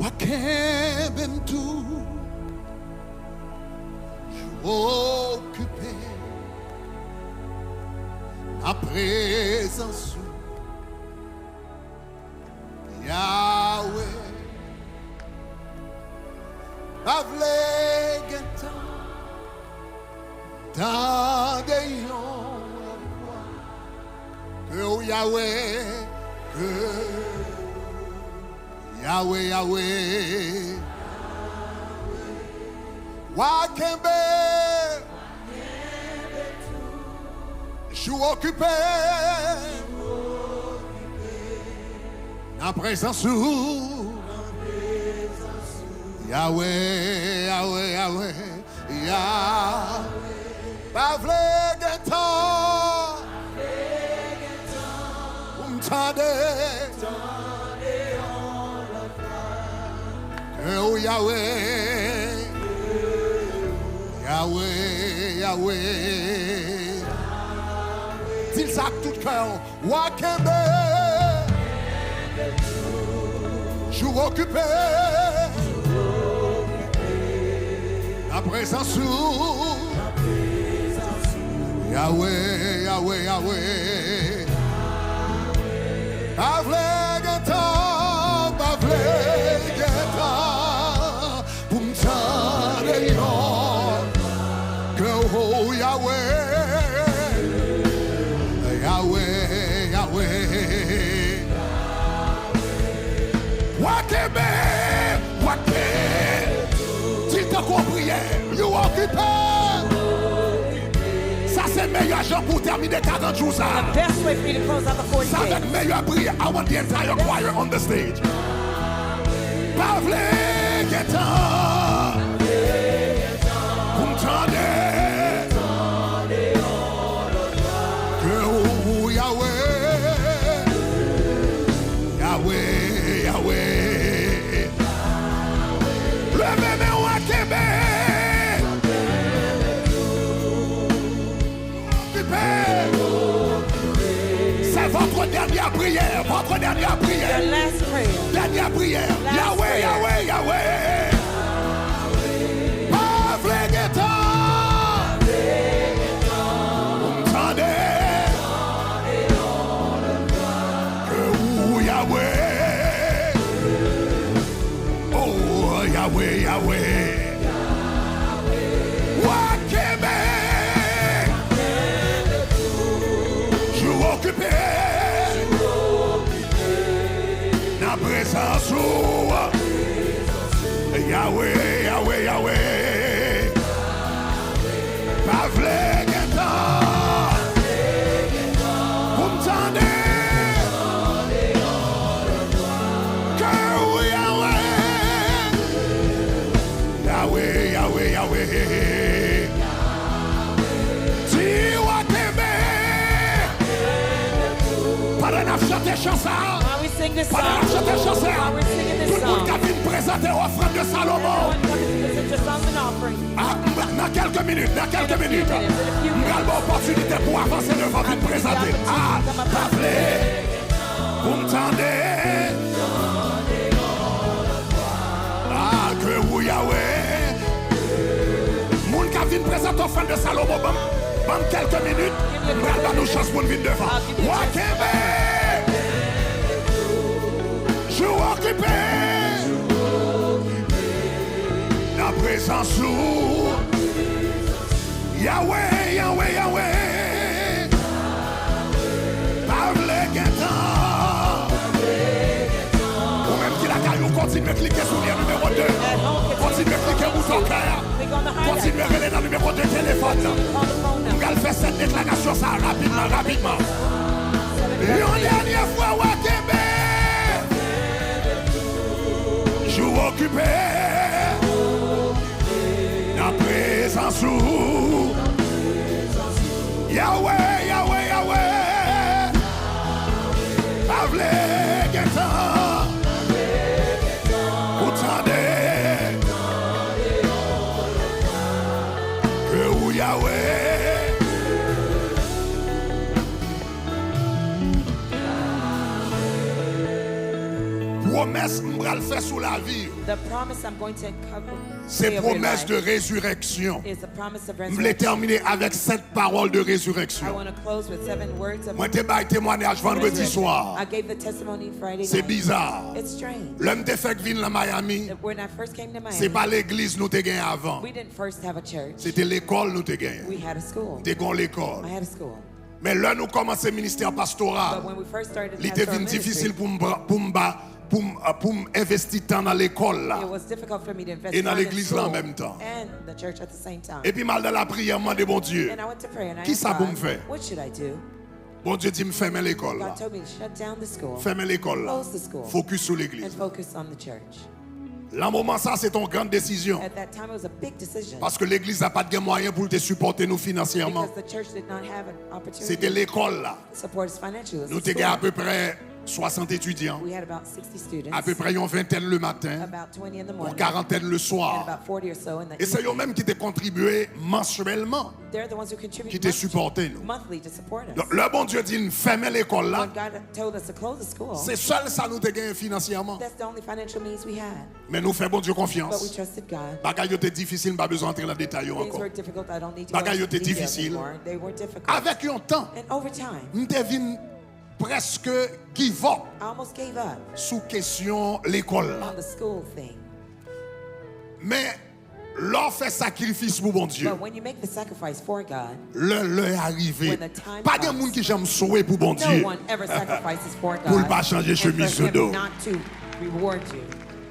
Wakembe mtu occupé à présence Yahweh Pavle Gentan dans des que Yahweh que Yahweh Yahweh Wakembe je suis occupé en présence Yahweh Yahweh Yahweh Yahweh Pavle Gentan Oh Yahweh, Yahweh, Yahweh. Dis ça tout cœur. Wakembe, je suis occupé. La présence Yahweh, Yahweh, Yahweh. Pavle Gentan, Pavle Gentan, pour m'tendre yon, que oh Yahweh, Yahweh, Yahweh, Wakembe, Wakembe, s'il t'a compris, you occupé. C'est le meilleur jour pour terminer 40 jours. The best way for you to close out the 40 C'est avec days. meilleur prière. I want the entire choir on the stage. Pavle Gentan, vous m'tendez, que oh Yahweh, Yahweh, Yahweh, le même Wakembe. C'est votre dernière prière, votre dernière prière. Your last prayer. Dernière prière. Last Yahweh, prayer. Yahweh, Yahweh. Pavle Gentan. Vous m'entendez? Que vous, Yahweh. Oh, Yahweh, Yahweh. Wakembe. Occupé la présence Yahweh, Yahweh, Yahweh. Pavle Gentan, vous m'entendez? Que oui, Yahweh, Yahweh, Yahweh, Yahweh. Chanter chanson. While we sing this song, Pendant que chanter chanson, while we're singing tout this le monde song, qui vient présenter offrande de Salomon. everyone come to present your songs and offering. Dans quelques minutes, nous avons l'opportunité pour avancer devant vous présenter. Pavle, vous m'entendez? Que vous Yahweh. Moun qui vient présenter offrande de Salomon. Dans quelques minutes, nous allons nous chance pour venir devant. Wakembe, je suis occupé. La présence Yahweh, Yahweh, Yahweh. Pavle Gentan. Ou même qui la caillou, continue à cliquer sur le numéro 2. Continue à cliquer sur ton cœur. Continuez à aller dans le numéro de téléphone. Nous allons faire cette déclaration ça rapidement, rapidement. Une dernière fois, Wakembe. Je suis occupé. La présence Yahweh, Yahweh, Yahweh. Pavle Gentan. Vous entendez? Que vous Yahweh. Promesse promesse m'bral fait sous la vie. The promise I'm going to cover. C'est promesse de résurrection. Is the promise of Je l'ai resurrection. terminé avec 7 paroles de I résurrection. want to close with 7 words of Moi, t'ai baillé témoignage vendredi resurrection. soir. I gave the testimony Friday C'est night. bizarre. It's strange. L'homme te fait venir à Miami. When I first came to C'est Miami, pas l'église nous te gagné avant. we didn't first have a church. C'était l'école nous te gagné. We had a school. T'es gon l'école. I had a school. Mais là, nous commençons le ministère pastoral. But when we first started Il était pastoral difficile ministry, pour investir temps dans l'école là. it was difficult for me to invest Et dans time in l'église là en school même temps. and the church at the same time. Et puis mal dans la prière, moi de bon Dieu. And I went to pray and I Qui asked ça pour God, me faire? what should I do? Bon Dieu dit me fermer l'école là. God told me to shut down the school Fermer l'école là. Close the school. Focus sur and l'église. focus on the church. Là moment ça c'est ton grande décision At that time, it was a big decision parce que l'église n'a pas de moyens pour te supporter nous financièrement. because the church did not have an opportunity C'était l'école là. to support us financially. It was Nous the t'ai à school. peu près 60 étudiants, We had about 60 students, à peu près une vingtaine le matin, about 20 in the une morning, quarantaine le and soir. about 40 or so in the Et c'est evening. eux-mêmes qui t'ont contribué mensuellement, They're the ones who contribute qui t'ont supporté nous. monthly to support us. Donc, le bon Dieu dit, fermez l'école là. When God told us to close the school, C'est seul ça nous te gagné financièrement. that's the only financial means we had. Mais nous faisons bon Dieu But we confiance. trusted God. Bagaille était difficile, pas besoin d'entrer dans les détails Things encore. were difficult. I don't need to go Bagaille into était details difficile. anymore. They were difficult. Avec un temps, And over time, nous devons presque give up I almost gave up sous question l'école là. on the school thing. Mais l'on fait sacrifice pour bon Dieu. But when you make the sacrifice for God, L'heure est arrivée. When the time Pas de comes, monde qui j'aime sauver pour bon no Dieu. one ever sacrifices for God. Pour pas changer and chemise for de dos. him not to reward you.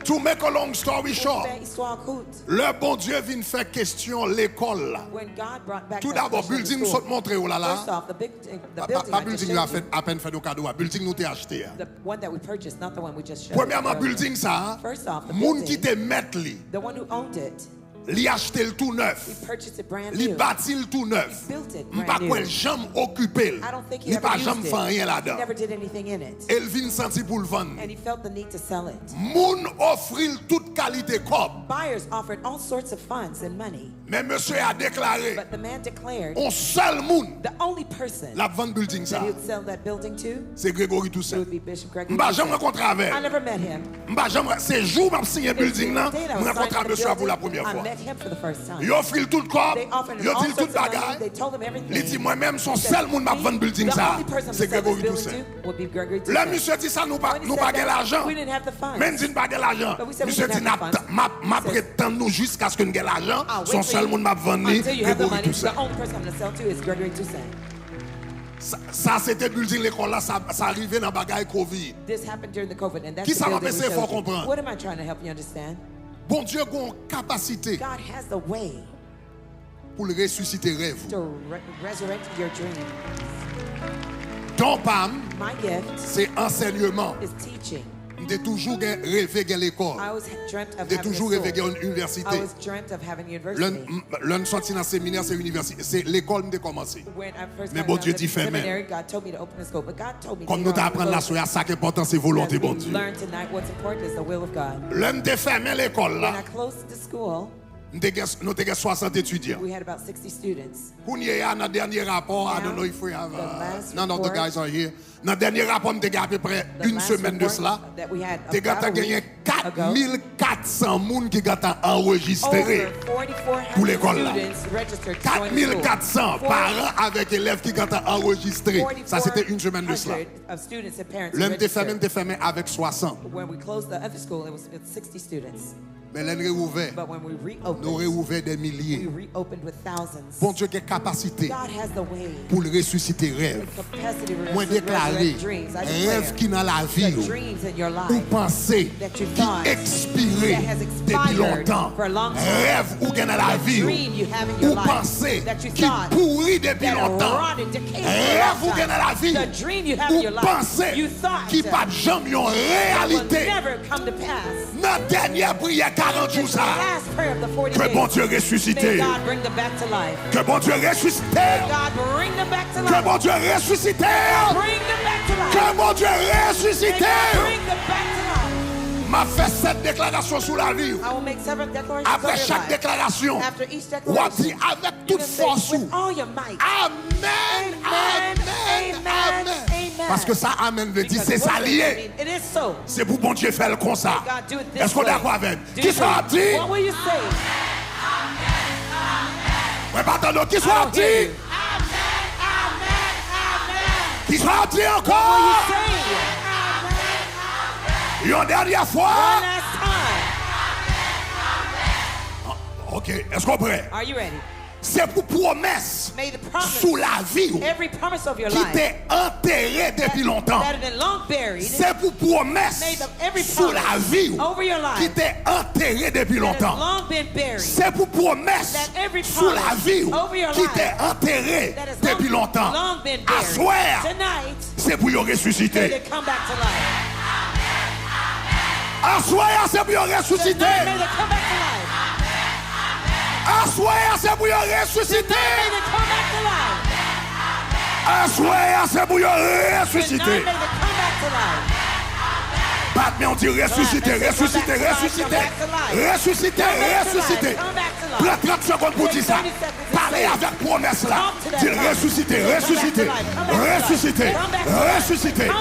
To make a long story short, Fait histoire courte. le bon Dieu vient faire question l'école là. When God brought back Tout that d'abord, question of the building school, saute montrer oh là First là. off, the building Pas I just building là showed you, à peine fait nos cadeaux, building nous t'ai acheté. the one that we purchased, not the one we just showed. Premièrement, earlier. building ça, First off, the moun qui building, te mettre li, the one who owned it, li acheté le tout he neuf, purchased it brand li new. bâti le tout neuf. He built it M'pas brand quoi new. jamais occupé, I don't think he li ever pas used jamais it. fait rien He là-dedans. never did anything in it. Elle vient sentir pour le vendre. And he felt the need to sell it. Moun offril toute qualité cob. Buyers offered all sorts of funds and money, Mais monsieur a déclaré, but the man declared on seul moun the only person la vente building that ça, he would sell that building to c'est Grégory it Toussaint. would be Bishop Gregory. M'pas jamais Toussaint. rencontré avec. I never met him. M'pas jamais c'est jour m'a signé building là, The day that I me was rencontré signed monsieur pour la the building, première I fois. met him for the first time. Yo offril tout cob, They offered him yo all dit sorts tout of money. bagaille. They told him everything. Il dit moi-même son He said, seul monde m'a vendre building the ça, only person c'est to sell this Grégory building Toussaint. to would be Gregory Là Toussaint. monsieur dit ça nous pas When he nous said pas that, l'argent. we didn't have the funds. Même si nous pas l'argent. But we said we Monsieur didn't dit have the funds. m'a prétend nous jusqu'à ce que nous gagne l'argent, I'll wait son for seul you monde m'a vendre until you have the Grégory money. Toussaint. The only person I'm going to sell to is Gregory Toussaint. Ça c'était building l'école là, ça arrivait dans bagaille Covid. This happened during the COVID, and that's Qui the ça va building we passer, faut showed you. comprendre. What am I trying to help you understand? Bon Dieu a une capacité God has the way pour le ressusciter rêve. to resurrect your dream. Ton PAM, My gift c'est enseignement. is teaching. J'ai toujours rêvé à l'école. I was dreamt of J'ai having toujours a rêvé school. à une université. I was dreamt of having university. L'un sorti dans le séminaire, c'est l'université. C'est l'école qui a commencé. When I first Mais got bon out Dieu of dit fait même. seminary, God told me to open a school, but God told me Comme to nous start t'apprendre la close. soirée, ça qui est important, c'est volonté As we bon Dieu. learn tonight what's important is the will of God. L'homme te fermé l'école When là. I closed the school, Nous avons 60 étudiants. we had about 60 students. Pour nous, dans le dernier rapport, I don't know if we have, none of the guys are here. Dans le dernier rapport, nous avons à peu près The une last semaine de report cela. that we had Nous about a avons gagné week ago, 4400 personnes qui ont enregistré. over pour 4,400 l'école là. students registered to join the school. 4400 parents avec élèves qui ont enregistré. Ça, c'était une semaine de cela. 4,400 of students and parents L'homme registered. te fermé avec 60. When we closed the other school, it was 60 students. Mais l'homme réouvert. But when we Nous reopened, réouvert des we milliers. reopened with thousands. Bon Dieu qui a capacité God has the way, pour le ressusciter rêve. capacity to Moi déclaré, resurrect dreams. I rêve declare qui dans la vie, the dreams in your ou life pensée, that you qui thought expiré that has depuis expired longtemps. for a long time. Rêve ou gagne dans la vie, dream you have in your ou life pensée, that you qui thought pourrit depuis that longtemps. rotted, decayed for a Rêve long ou gagne dans la vie, time. The dream you have in your ou life, pensée, you thought qui pas jamais en will réalité. never come to pass. Notre dernière prière 40 jours It's the ça. last prayer of the 40 Que days. bon Dieu May ressuscite. God bring them back to life. Que bon Dieu ressuscite. God bring them back to Que life. bon Dieu ressuscite. Bring them back to life. Que bon Dieu May ressuscite. God bring them back to life. M'a fait cette déclaration sur la vie. I will make 7 declarations Après over your chaque life. déclaration, After each on dit declaration, avec toute you can say force. with all your might. Amen. Amen. Amen. Amen. Amen. Amen. Parce que ça amène veut dire c'est ça lié. It is so. C'est pour bon Dieu faire le comme ça. God, do it this Est-ce qu'on est way. d'accord avec? Do Qui you soit think- dit? What will you say? Ouais, pardon, qui I soit don't hear dit? you. Qui soit dit What will you encore? say? Une dernière One fois? last time. Ok, est-ce qu'on est prêt? Are you ready? C'est pour promesse May the promise, sous la vie every promise of your qui life t'est enterré depuis longtemps. that has been long buried, C'est pour promesse may the, every sous la promise vie over your qui life t'est enterré depuis that has longtemps. long been buried, C'est pour promesse that every sous la promise vie over your qui life t'est enterré that has depuis longtemps. long been À buried. soir, Tonight, c'est pour y may ressusciter. they come back to life. À soir, c'est pour y Tonight, may ressusciter. they come back to life. À soir, c'est pour y ressusciter. May they come back to life. À soir, c'est pour y Tonight, ressusciter. may they come back to life. Batman, on dit ressusciter, ressusciter, ressusciter, ressusciter, ressusciter. Prends 30 secondes pour dire ça. Parlez avec promesse là. Dis ressusciter, ressusciter, ressusciter, ressusciter,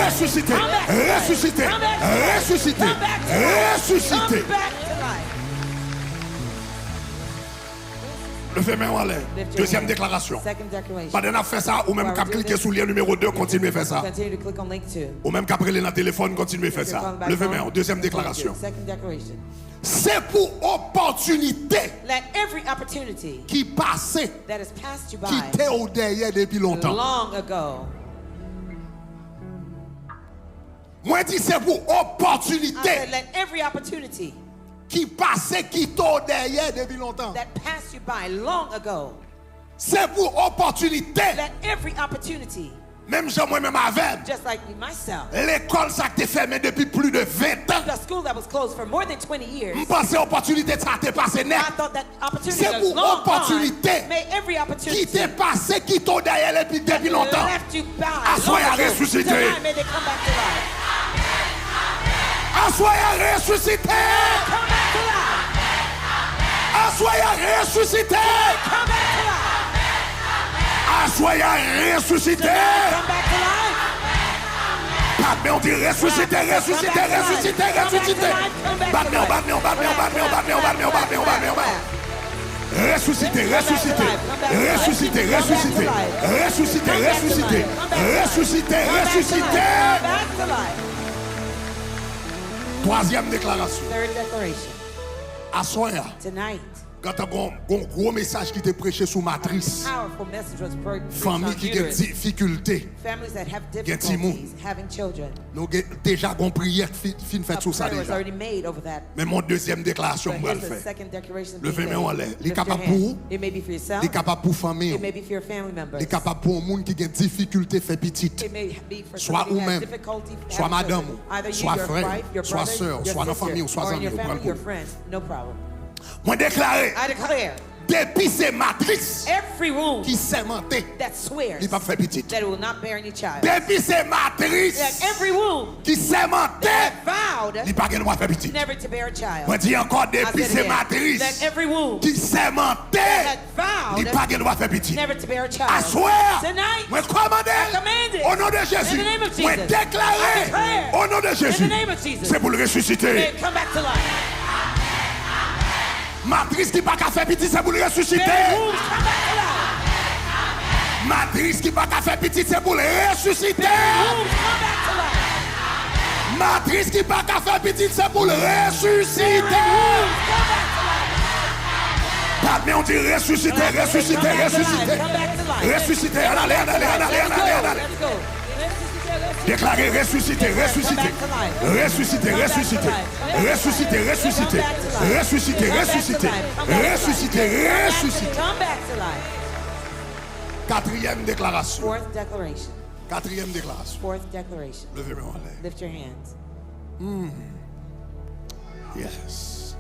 ressusciter, ressusciter, ressusciter, ressusciter. Come back to life. Le fait main en l'air. Deuxième déclaration. Second declaration. Pendant qu'on fait ça, ou même qu'à cliquer sur le lien numéro 2, continuez à faire ça. Continue to click on link 2. Ou même qu'à prendre dans le téléphone, continuez à faire ça. Levez main, deuxième déclaration. Second declaration. C'est pour opportunité Let every opportunity qui passait, that has passed you qui by était au derrière depuis longtemps. long ago. Moi, je dis c'est pour I said, opportunité let every opportunity qui passait, qui était au derrière depuis longtemps. that passed you by long ago. C'est pour opportunité. Let every opportunity, Même jean moi-même avec. just like me myself, L'école, ça a été fermée depuis plus de 20 ans. the school that was closed for more than 20 years, Je pense que l'opportunité ça a été passée net. I thought that opportunity C'est was pour long opportunité gone. May every Qui opportunity t'est passé, qui t'est au derrière depuis longtemps. left you by Assoyez long à ago. ressusciter. Tonight, may they come back to life. Assoyez à ressusciter. Come back to life. Assoyez à ressusciter. Come back to life. Assoyez à ressusciter. Come back to life. Mais on dit ressusciter, ressusciter, ressusciter, ressusciter. Batman. Ressusciter, ressusciter, ressusciter, ressusciter, ressusciter, ressusciter, ressusciter, ressusciter. Back to life. Troisième déclaration. Third declaration. Assoyez. Tonight, Quand tu as un gros message qui t'est prêché sous matrice. powerful message was preached Famille on qui a des uterus. difficultés. Families that have Get him. difficulties having children. Nous avons déjà une prière fin faite A sur ça prayer was déjà. already made over that. Mais mon deuxième déclaration, But je vais here's le the faire. second declaration. Levez being main en made. l'air. Il est Lift your capable hand. pour- It may be for yourself. Il est capable pour famille. It may be for your family members. Il est capable pour un monde qui a des difficultés fait petite. It may be for Soit somebody who has ou-même, difficulty soit having madame, children. Either you, soit your frère, wife, your soit brother, sœur, your soit dans sister, famille ou soit or in amis, your ou family, prendre your coup. friends. No problem. Moi déclaré, I declare depuis ces matrices every womb qui s'aimantaient, that swears il n'a pas fait petite. that it will not bear any child. Depuis ces That matrices every womb qui s'aimantaient, that vowed il n'a pas de faire petite. never to bear a child. Moi dis encore, I depuis said ces again, that matrices every womb qui s'aimantaient, that il n'a vowed pas de faire petite. never to bear a child. À soir, Tonight, moi commande I command it. au nom de In Jésus. the name of Moi Jesus. I déclaré declare. au nom de In Jésus. the name of Jesus. C'est pour le May ressusciter. it come back to life. Matrice qui n'a pas qu'à faire petit, c'est pour le ressusciter. Every womb come back to life. Matrice qui n'a pas qu'à faire petit, c'est pour le ressusciter. Womb come back to life. Matrice qui n'a pas qu'à faire petit, c'est pour le ressusciter. Womb come back to life. Mais on dit ressusciter, ressusciter, Come back to life. ressusciter. Come back to life. Ressusciter, en allez, en allez, en allez, en allez, en allez. Let's go. Déclarez ressusciter, ressusciter, ressusciter, ressusciter, ressusciter, ressusciter, ressusciter, ressusciter, ressusciter, ressusciter. Come back to life. Quatrième déclaration. Fourth declaration. Quatrième déclaration. Fourth declaration. Levez-moi en l'air. Lift your hands. Yes.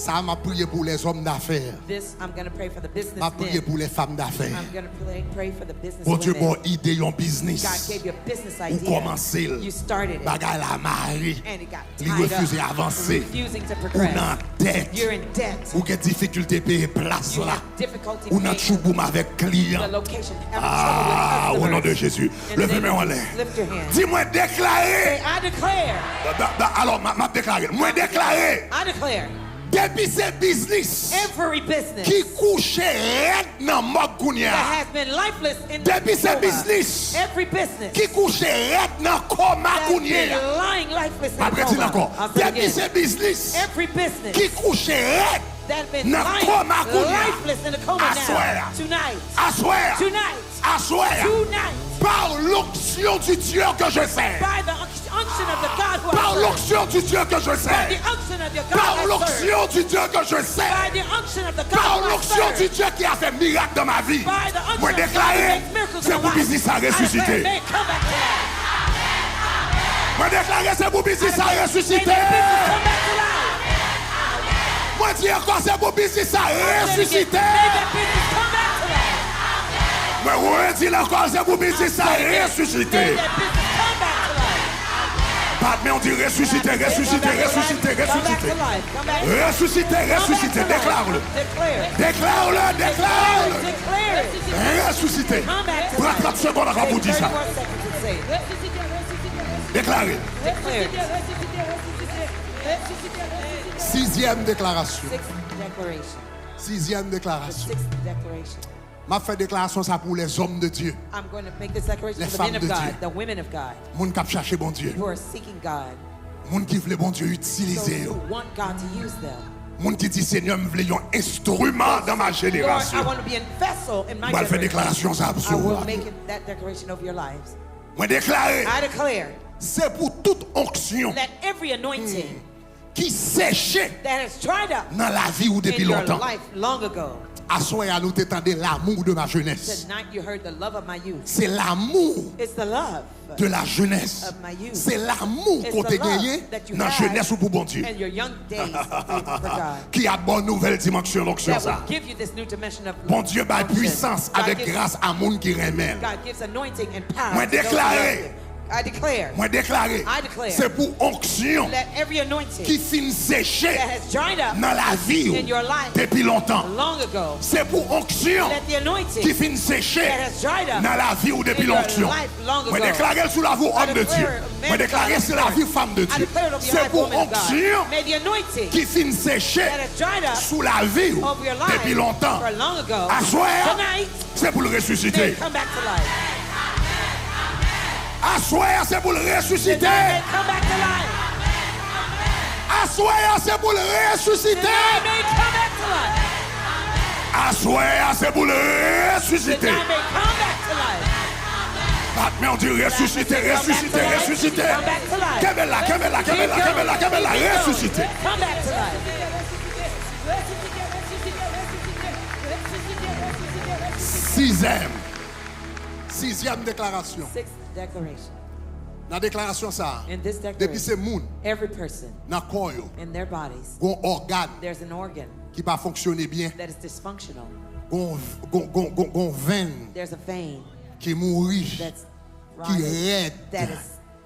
Ça m'a prié pour les hommes d'affaires. This, I'm going to pray for the business M'a prié men. pour les femmes d'affaires. I'm going to pray for the business Bon Dieu, bon women. idée, un God business. gave you a business Ou idea. commencer. You started it. Bagay la mari. And it got Il tied refuse up. avancer. Refusing to Ou progress. nan tête. You're in debt. Ou gen difficulté payer place You là. have difficulty Ou nan paying chouboum avec client. the location. Ah, au nom de Customers. Jésus. In the Levez name moi en of l'air. Jesus, lift your hand. Dis-moi déclarer. Say, I declare. Alors, m'a déclaré. Moi déclaré. I declare. Depuis ces business Every business qui couche red dans mok kounya. that has been lifeless in Depuis ces coma. business Every business qui couche red dans coma that's been kounya. lying lifeless in Après, dis coma. encore. I'll say it Depuis again. ces business Every business qui couche red that's been dans lying coma kounya. lifeless in a coma Assoir. now. Tonight. Assoir. Tonight. Assoir. Tonight. Par l'onction du Dieu que je sers. By the unction of the God who Par I serve. l'onction du Dieu que je By sers. the unction of your God Par I serve. l'onction du Dieu que je By sers. the unction of the Par God who I l'onction du serve. Dieu qui a fait miracle dans ma vie. By the unction Moi of God who déclaré, makes miracles c'est in pour my life. business à I declare, ressusciter. may it come back to life. Moi déclaré, c'est pour business à May that ressusciter. business come back to life. Moi dis encore, c'est pour business à ressusciter. May that business come back to life. Moi redis encore, c'est pour business à May ressusciter. that business come back to life. Pas mais on dit ressusciter, ressusciter, ressusciter, ressusciter. Ressusciter, ressusciter. Déclare-le. Déclare-le, déclare-le. Ressusciter. Prends 30 secondes à vous dire ça. Déclarez. Sixième déclaration. Sixième déclaration. M'a fait déclaration ça pour les hommes de Dieu. I'm going to make this declaration Les for the men femmes of de God, Dieu. the women of God, Moun k'ap chercher bon Dieu. who are seeking God, Moun qui veut bon Dieu those utiliser who yo. want God to use them. Moun qui dit Seigneur, me voulais un instrument dans ma Lord, I génération. want to be a vessel in my Moi faire generation. déclaration ça I pour will vous. make it, that declaration over your lives. Moi déclarer, I declare c'est pour toute onction that every anointing qui séchait that has dried up dans la vie ou depuis in your longtemps. life long ago, À soi à nous t'étendez l'amour de ma jeunesse. tonight you heard the love of my youth. C'est l'amour It's the love de la jeunesse. of my youth. C'est l'amour It's qu'on the t'a love gagné that you dans la had jeunesse ou pour bon Dieu. and your young days for God. Qui a bonne nouvelle dimension l'onction That ça. will give you this new dimension of Bon Dieu bat unction. puissance God avec gives- grâce à monde qui remet. God gives anointing and power. Moi to those who déclarer. love him. I declare Moi déclaré, I declare c'est pour onction that every anointing qui fin séché that has dried up dans la vie in your life depuis longtemps. long ago, C'est pour onction let the anointing qui fin séché that has dried up dans la vie ou depuis in your l'onction. life long Moi ago. déclarer sur la vie homme de declare Dieu. man Moi of déclarer God, sur la vie femme de I Dieu. declare it over your C'est life, pour woman of God. onction May the anointing qui fin séché that has dried up sous la vie over your life depuis longtemps. for long ago, À soir, tonight, c'est pour le may ressusciter. it come back to life. À soir, c'est pour le ressusciter. Tonight, may it come back to life. À soir, c'est pour le ressusciter. Tonight, may it come back to life. À soir, c'est pour le ressusciter. Tonight, may it come back to life. Mais on dit ressusciter, ressusciter, ressusiter. Come back to life. Kebela, kebela, kebela, kebela, kebela, ressusciter. Come back to life. Sixième déclaration. Sixth declaration. La déclaration ça. In this Depuis ce declaration, monde, every person dans le corps, in their bodies, un organe there's an organ qui pas fonctionner bien, that is dysfunctional. un veine There's a vein qui mourit, that's qui rotted, raide, that is un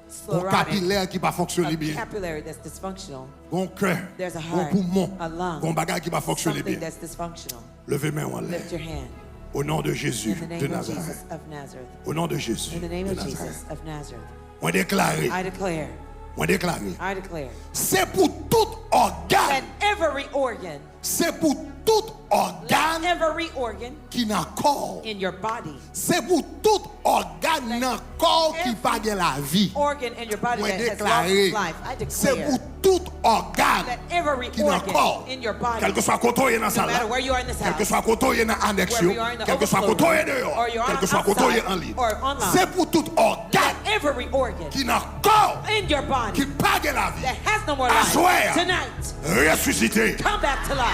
sclerotic, capillaire qui pas a fonctionner bien, capillary that's dysfunctional, un cœur, there's a un heart, poumon, a lung, un bagage qui pas fonctionner something bien. that's dysfunctional. Levez main en l'air. Lift your hand. Au nom de In Jésus the de name of Nazareth. Jesus of Nazareth. Au nom de Jésus In the name de of Nazareth. Jesus of Nazareth. On déclare, I declare, on déclare. I declare C'est pour tout that organe, every organ, c'est pour tout let organe every organ qui n'a corps. in your body, C'est pour tout organe dans corps qui pas de la vie. organ in your body Moi that has lost déclaré, its life, I c'est declare pour tout organe that every qui n'a corps. organ in your body, Quel que soit côté dans no salle, matter where you are in this quel que house, soit côté dans annexe, wherever you are in the quel que soit overflow côté room, dehors, or you're quel que soit côté outside en ligne. or online, C'est pour tout organe that every organ qui n'a corps in your body qui pas de la vie. that has no more I life swear. tonight, Ressuscité. come back to life.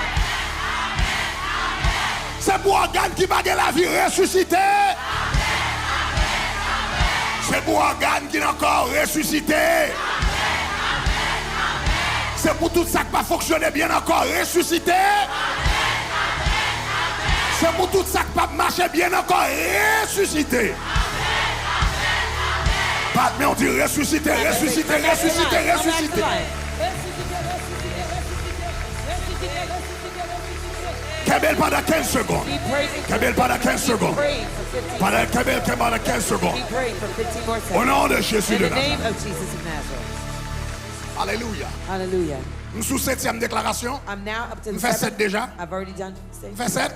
C'est pour organe qui pas de la vie ressuscité. C'est pour organe qui n'a encore ressuscité. C'est pour tout ça qui va fonctionner bien encore. Ressuscité. C'est pour tout ça qui va marcher bien encore. Ressuscité. Mais on dit ressuscité, ressuscité, ressuscité, ressuscité. Kabel pendant 15 secondes. Kabel pendant 15 secondes. Kabel pendant 15 secondes. Au nom de Jésus de Nazareth. Alléluia. Hallelujah. Nous sous 7e déclaration. I'm now up to the Nous faisons 7 déjà. I've already done 6. Nous faisons 7.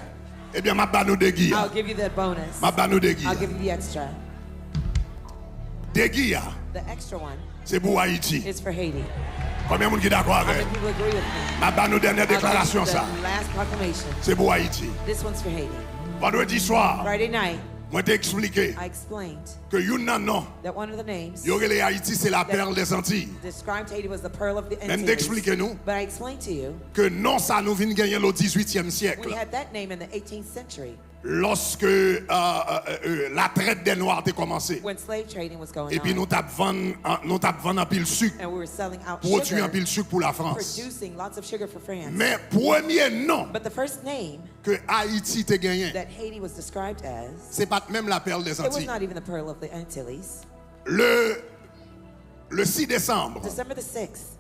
Eh bien, ma banou de guia. I'll give you that bonus. Ma banou de guia. I'll give you the extra. De guia. The extra one C'est pour Haïti. is for Haiti. Combien de monde qui est d'accord How avec? many people agree with me? Ma banou dernière I'll give you déclaration the ça. last proclamation. C'est pour Haïti. This one's for Haiti. Vendredi soir, Friday night, moi t'ai expliqué I explained que yon nan non, that one of the names Yorele Haïti c'est la perle des Antilles. described Haiti was the pearl of the Même Antilles. d'expliquer nous But I explained to you, que non ça nous vient gagner au 18e we siècle. had that name in the 18th century Lorsque la traite des Noirs a commencé. when slave trading was going Et puis on. nous t'avons vendu un pile sucre, And we were selling out produit un sugar, pile sucre pour la France. producing lots of sugar for France. Mais premier nom But the first name que Haïti t'a gagné, that Haiti was described as, c'est pas même la perle des it was Antilles. not even the pearl of the Antilles. Le 6 décembre December the 6th,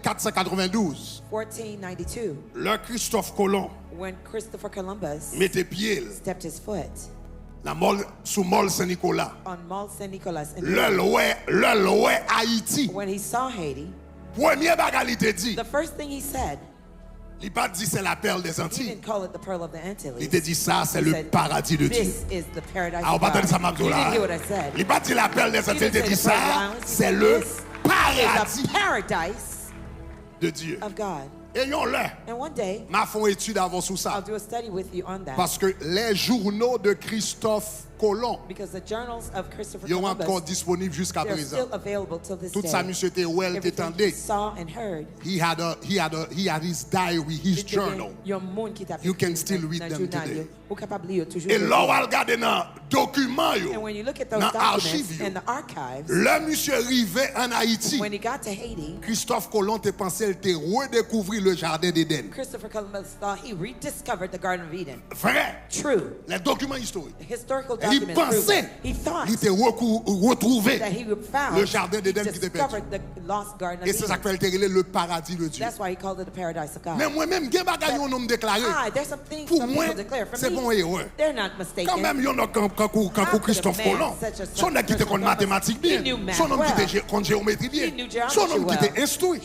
1492, 1492, le Christophe Colomb when Christopher Columbus mettait pied stepped his foot sous Mol Saint-Nicolas. on Mont Saint Nicolas in Le loué Haïti. when he saw Haiti, Premier bagage il te dit, the first thing he said, il pas dit c'est la perle des he Antilles. didn't call it the pearl of the Il Antilles. te dit ça c'est He le said, paradis de Dieu. this is the paradise Ah, on of va entendre ça God. You Mabdoula. didn't hear what I said. Il pas dit la perle des Antilles, il te didn't dit say the ça pearl of the c'est Islands. le It's paradis the paradise de Dieu. of God. Ayons-le. And one day, Ma font étude avant sous I'll ça. do a study with you on that. Parce que les journaux de Christophe Colomb, Because the journals of Christopher ils sont encore Columbus, disponibles jusqu'à they're présent. still available till this Tout day. ça, monsieur était well, Everything t'étendais. you saw and heard, He had his diary, his journal. You can still read them today. Et là, on va regarder dans document And when you look at those dans documents archive in the archives, le monsieur arrivé en Haïti. when he got to Haiti, Christophe Colomb te pensé il te redécouvrir le jardin d'Éden. Christopher Columbus thought he rediscovered the Garden of Eden. Vrai. True. Les documents historiques. The historical Et il documents prove pensait it. He thought il te retrouvé that he found, le jardin d'Éden qui était perdu. discovered the lost Garden of Et c'est ça Eden. qu'il le paradis de Dieu. That's why he called it the paradise of God. Mais moi-même, il y a des bagages qui ont déclaré. There's some things Pour some moi, people declare. For c'est me, bon et heureux. they're not mistaken. Quand même, il y en a quand Christophe Colomb. Son homme qui était en mathématiques bien. Son homme qui était en géométrie bien. Son homme qui était instruit.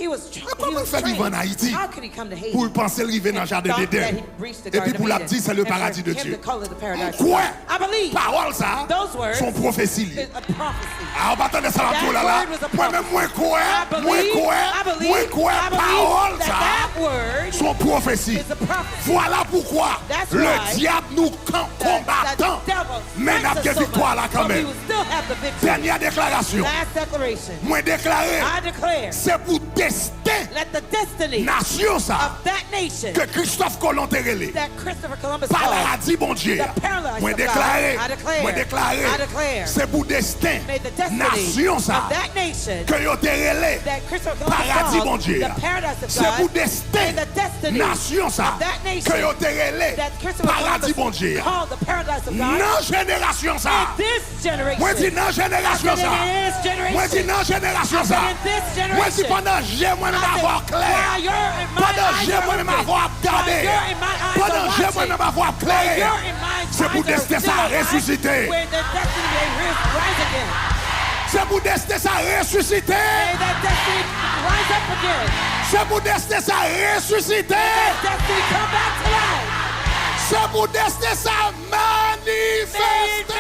Comment il fait vivre en Haïti How could he come to Haiti pour penser arriver dans le jardin thought that d'Éden? he reached the Et puis Garden pour of la Eden, dire, c'est le and for paradis de him Dieu. to call it the paradise of Quoi? God? I believe Parole ça, those words son prophétie. is a prophecy. Ah, on va attendre ça That là là. word was a Moi-même, moi quoi? I Moi believe quoi? Parole that ça, that word son prophétie. is a prophecy. Voilà pourquoi That's le why diable nous combattant. Mais n'a pas victoire là quand but we même. will still have the victory. Dernière déclaration. Last declaration. Moi déclaré, I declare, c'est pour destin let the destiny nation ça of that nation que Christophe Colomb te relé. that Christopher Columbus called Paradis bon Dieu. the paradise Moi of God, déclaré, I declare, moi déclaré, I declare, c'est pour destin may the destiny nation ça of that nation que yo te relé. that Christopher Columbus Paradis bon called Dieu. the paradise of C'est pour God, destin may the destiny nation ça of that nation que yo te relé. that Christopher Paradis bon Columbus Dieu. called the paradise of God. Non génération ça. In this generation, Moi dis non génération ça. in this Moi dis generation, non génération I ça. said in this Moi dis generation, pendant j'ai moi même I said, avoir clair. while you're in my Pendant eyes j'ai are moi même open, avoir regardé. while you're in my eyes Pendant are j'ai moi watching, même avoir while clair. you're in my C'est pour eyes are destin still ça alive, ressuscité. where the destiny may rise again. C'est pour destin ça ressuscité. May that destiny rise up again. C'est pour destin ça ressuscité. Destiny come back to life. C'est pour destin ça manifesté.